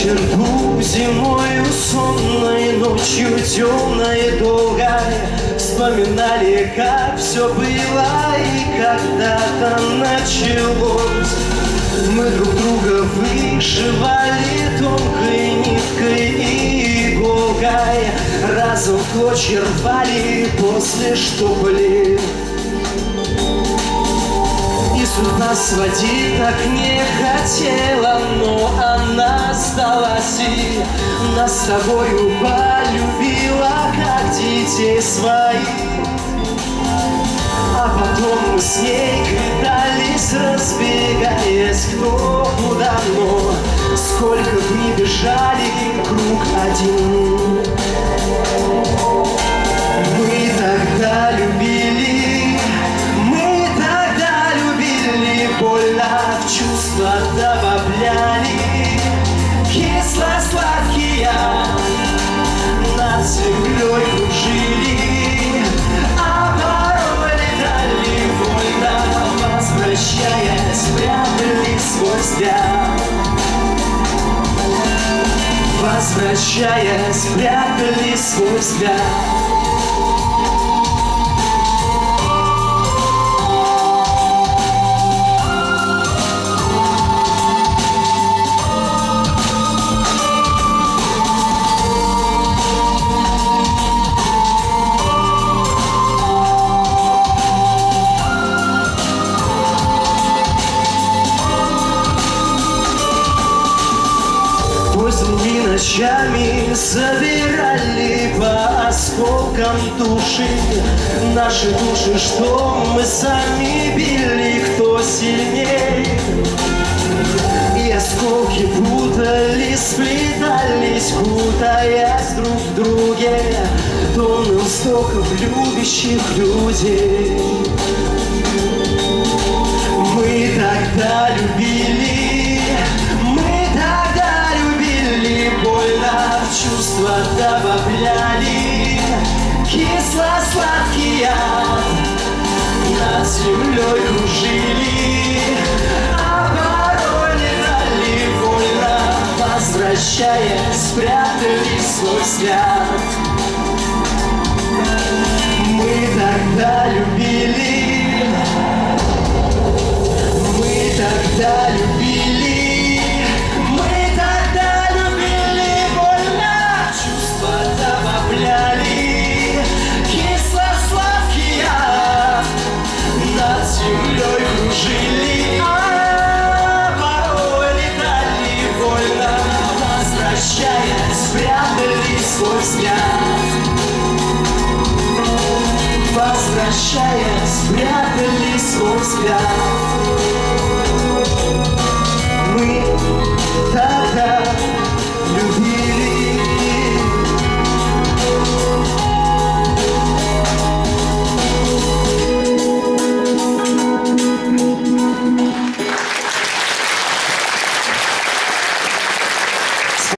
черту зимою сонной, ночью темной и долгой вспоминали, как все было и когда-то началось. Мы друг друга вышивали тонкой ниткой и иголкой, разом в клочья рвали после штопали. И судьба сводить так не хотела, но она сдалась и нас с тобою полюбила, как детей своих. А потом мы с ней кидались, разбегаясь кто куда, но сколько б ни бежали, круг один. Мы тогда любили, больно в чувства добавляли, кисло-сладкие над землей кружили, а порой летали вольно, возвращаясь, прятали свой взгляд. Возвращаясь, прятали свой взгляд. Поздними ночами собирали по осколкам души наши души, что мы сами били, кто сильнее. И осколки путались, сплетались, кутаясь друг в друге тонны вздохов любящих людей. Мы тогда любили, больно в чувства добавляли, кисло-сладкие над землей кружили, а порой летали вольно, возвращаясь, спрятали свой взгляд. Мы тогда любили, мы тогда любили. Землей кружили, а порой летали вольно, возвращаясь, спрятали свой взгляд. Возвращаясь, спрятали свой взгляд.